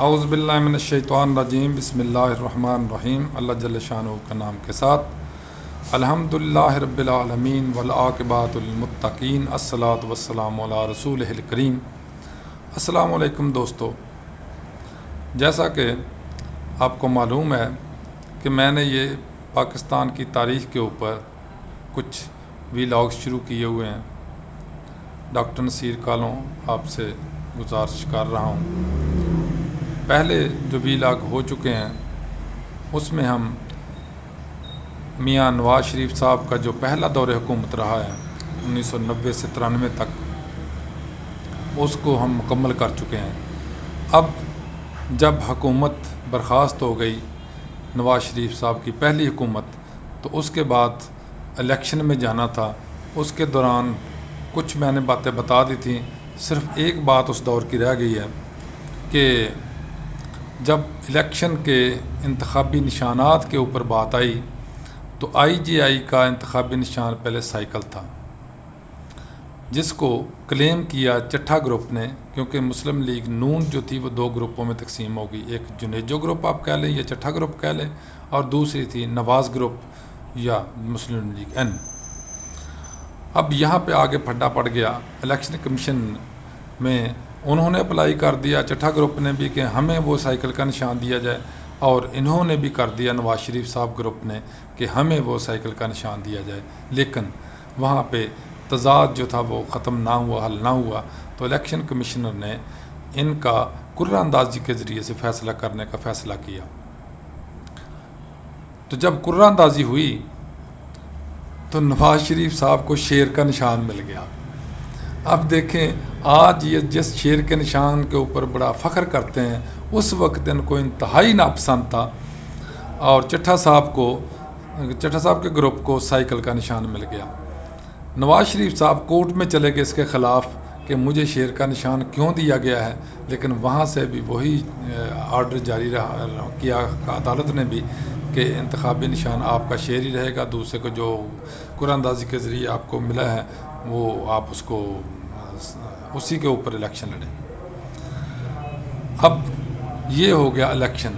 اعوذ باللہ من الشیطان الرجیم، بسم اللہ الرحمن الرحیم، اللہ جل شانہ کا نام کے ساتھ۔ الحمدللہ رب العالمین والعاقبۃ للمتقین، الصلاۃ والسلام علی رسولہ الکریم۔ السلام علیکم دوستو، جیسا کہ آپ کو معلوم ہے کہ میں نے یہ پاکستان کی تاریخ کے اوپر کچھ ویلاگز شروع کیے ہوئے ہیں۔ ڈاکٹر نصیر کالوں آپ سے گزارش کر رہا ہوں، پہلے جو ویلاگ ہو چکے ہیں اس میں ہم میاں نواز شریف صاحب کا جو پہلا دور حکومت رہا ہے 1990 سے 93 تک، اس کو ہم مکمل کر چکے ہیں۔ اب جب حکومت برخاست ہو گئی، نواز شریف صاحب کی پہلی حکومت، تو اس کے بعد الیکشن میں جانا تھا۔ اس کے دوران کچھ میں نے باتیں بتا دی تھیں، صرف ایک بات اس دور کی رہ گئی ہے کہ جب الیکشن کے انتخابی نشانات کے اوپر بات آئی تو آئی جی آئی کا انتخابی نشان پہلے سائیکل تھا، جس کو کلیم کیا چٹھا گروپ نے، کیونکہ مسلم لیگ نون جو تھی وہ دو گروپوں میں تقسیم ہو گئی، ایک جنیجو گروپ آپ کہہ لیں یا چٹھا گروپ کہہ لیں، اور دوسری تھی نواز گروپ یا مسلم لیگ این۔ اب یہاں پہ آگے پھڈا پڑ گیا، الیکشن کمیشن میں انہوں نے اپلائی کر دیا، چٹھا گروپ نے بھی، کہ ہمیں وہ سائیکل کا نشان دیا جائے، اور انہوں نے بھی کر دیا نواز شریف صاحب گروپ نے کہ ہمیں وہ سائیکل کا نشان دیا جائے، لیکن وہاں پہ تضاد جو تھا وہ ختم نہ ہوا، حل نہ ہوا، تو الیکشن کمیشنر نے ان کا قرعہ اندازی کے ذریعے سے فیصلہ کرنے کا فیصلہ کیا۔ تو جب قرعہ اندازی ہوئی تو نواز شریف صاحب کو شیر کا نشان مل گیا۔ اب دیکھیں، آج یہ جس شیر کے نشان کے اوپر بڑا فخر کرتے ہیں، اس وقت ان کو انتہائی ناپسند تھا، اور چٹھا صاحب کے گروپ کو سائیکل کا نشان مل گیا۔ نواز شریف صاحب کورٹ میں چلے گئے اس کے خلاف کہ مجھے شیر کا نشان کیوں دیا گیا ہے، لیکن وہاں سے بھی وہی آرڈر جاری کیا عدالت نے بھی کہ انتخابی نشان آپ کا شیر ہی رہے گا، دوسرے کو جو قرعہ اندازی کے ذریعے آپ کو ملا ہے وہ آپ اس کو اسی کے اوپر الیکشن لڑیں۔ اب یہ ہو گیا الیکشن۔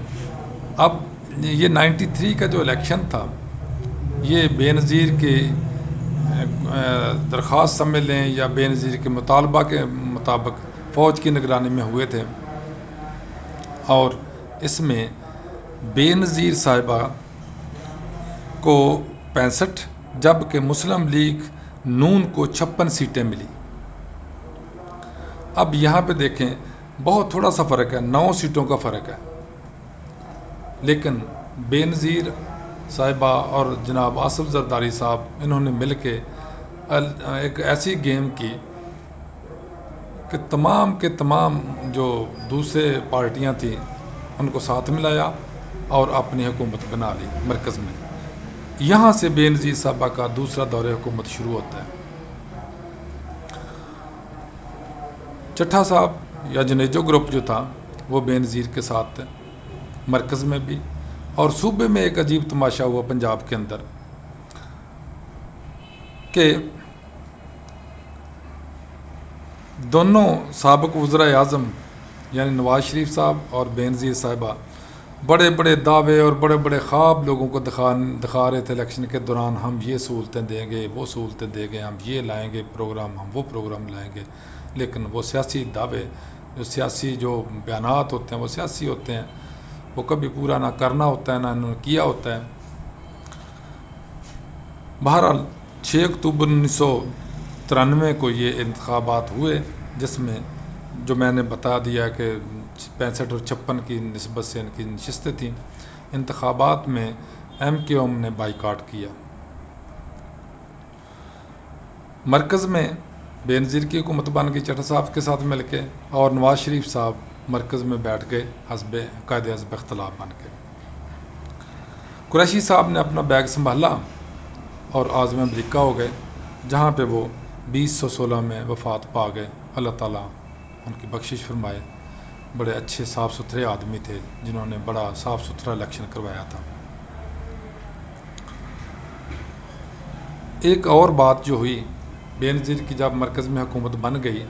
اب یہ 93 کا جو الیکشن تھا، یہ بے نظیر کے درخواست سمجھ لیں یا بے نظیر کے مطالبہ کے مطابق فوج کی نگرانی میں ہوئے تھے، اور اس میں بے نظیر صاحبہ کو 65 جبکہ مسلم لیگ نون کو 56 سیٹیں ملی۔ اب یہاں پہ دیکھیں، بہت تھوڑا سا فرق ہے، 9 سیٹوں کا فرق ہے، لیکن بے نظیر صاحبہ اور جناب آصف زرداری صاحب انہوں نے مل کے ایک ایسی گیم کی کہ تمام کے تمام جو دوسرے پارٹیاں تھیں ان کو ساتھ ملایا اور اپنی حکومت بنا لی مرکز میں۔ یہاں سے بے نظیر صاحبہ کا دوسرا دور حکومت شروع ہوتا ہے۔ چٹھا صاحب یا جنیجو گروپ جو تھا وہ بے نظیر کے ساتھ تھے مرکز میں بھی، اور صوبے میں ایک عجیب تماشا ہوا پنجاب کے اندر کہ دونوں سابق وزراء اعظم یعنی نواز شریف صاحب اور بے نظیر صاحبہ بڑے بڑے دعوے اور بڑے بڑے خواب لوگوں کو دکھا رہے تھے الیکشن کے دوران، ہم یہ سہولتیں دیں گے، وہ سہولتیں دیں گے، ہم یہ لائیں گے پروگرام، ہم وہ پروگرام لائیں گے، لیکن وہ سیاسی دعوے، جو سیاسی جو بیانات ہوتے ہیں وہ سیاسی ہوتے ہیں، وہ کبھی پورا نہ کرنا ہوتا ہے نہ انہوں نے کیا ہوتا ہے۔ بہرحال 6 اکتوبر 1993 کو یہ انتخابات ہوئے، جس میں جو میں نے بتا دیا کہ 65 اور 56 کی نسبت سے ان کی نشستیں تھیں۔ انتخابات میں ایم کیو ایم نے بائیکاٹ کیا۔ مرکز میں بے نظیر کی حکومت بن گئی چٹھا صاحب کے ساتھ مل کے، اور نواز شریف صاحب مرکز میں بیٹھ گئے قائد حزب اختلاف بن کے۔ قریشی صاحب نے اپنا بیگ سنبھالا اور عازم امریکہ ہو گئے، جہاں پہ وہ 2016 میں وفات پا گئے۔ اللہ تعالیٰ ان کی بخشش فرمائے۔ بڑے اچھے صاف ستھرے آدمی تھے جنہوں نے بڑا صاف ستھرا الیکشن کروایا تھا۔ ایک اور بات جو ہوئی، بے نظیر کی جب مرکز میں حکومت بن گئی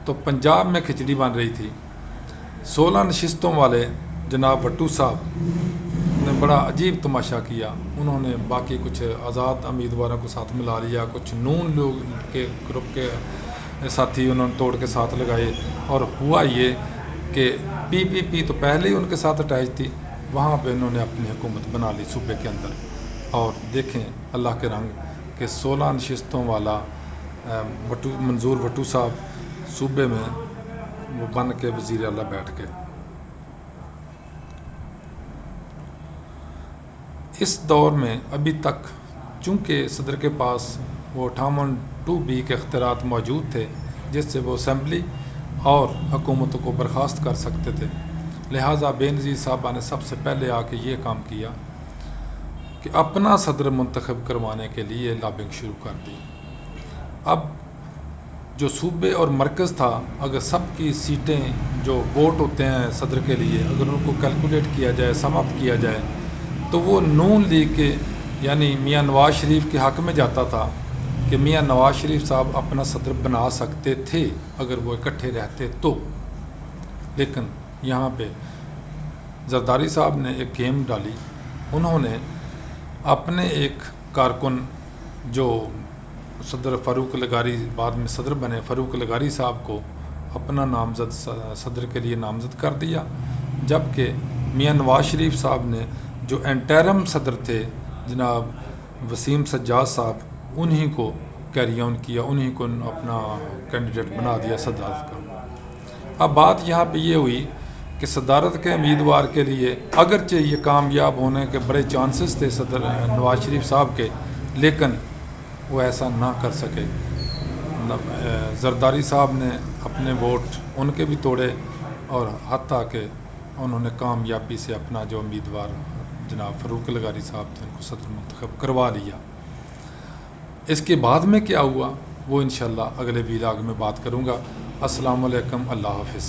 تو پنجاب میں کھچڑی بن رہی تھی، 16 نشستوں والے جناب بھٹو صاحب نے بڑا عجیب تماشا کیا. انہوں نے باقی کچھ آزاد امیدواروں کو ساتھ ملا لیا, کچھ نون لوگ کے گروپ کے ساتھی انہوں نے توڑ کے ساتھ لگائے, اور ہوا یہ کہ پی پی پی تو پہلے ہی ان کے ساتھ اٹیچ تھی, وہاں پہ انہوں نے اپنی حکومت بنا لی صوبے کے اندر. اور دیکھیں اللہ کے رنگ کہ 16 نشستوں والا منظور بھٹو صاحب صوبے میں وہ بن کے وزیر اعلیٰ بیٹھ گئے. اس دور میں ابھی تک چونکہ صدر کے پاس وہ 58(2)B کے اختیارات موجود تھے جس سے وہ اسمبلی اور حکومتوں کو برخاست کر سکتے تھے, لہٰذا بے نظیر صاحبہ نے سب سے پہلے آ کے یہ کام کیا کہ اپنا صدر منتخب کروانے کے لیے لابنگ شروع کر دی. اب جو صوبے اور مرکز تھا, اگر سب کی سیٹیں جو ووٹ ہوتے ہیں صدر کے لیے اگر ان کو کیلکولیٹ کیا جائے, سم اپ کیا جائے, تو وہ نون لیگ کے یعنی میاں نواز شریف کے حق میں جاتا تھا کہ میاں نواز شریف صاحب اپنا صدر بنا سکتے تھے اگر وہ اکٹھے رہتے تو. لیکن یہاں پہ زرداری صاحب نے ایک گیم ڈالی. انہوں نے اپنے ایک کارکن جو صدر فاروق لغاری بعد میں صدر بنے, فاروق لغاری صاحب کو اپنا نامزد صدر کے لیے نامزد کر دیا, جبکہ میاں نواز شریف صاحب نے جو انٹرم صدر تھے جناب وسیم سجاد صاحب, انہی کو کیری آن کیا, انہی کو اپنا کینڈیڈیٹ بنا دیا صدارت کا. اب بات یہاں پہ یہ ہوئی کہ صدارت کے امیدوار کے لیے اگرچہ یہ کامیاب ہونے کے بڑے چانسز تھے صدر نواز شریف صاحب کے, لیکن وہ ایسا نہ کر سکے. زرداری صاحب نے اپنے ووٹ ان کے بھی توڑے, اور حتیٰ کہ انہوں نے کامیابی سے اپنا جو امیدوار جناب فاروق لغاری صاحب تھے ان کو صدر منتخب کروا لیا. اس کے بعد میں کیا ہوا وہ انشاءاللہ اگلے ویلاگ میں بات کروں گا. السلام علیکم, اللہ حافظ.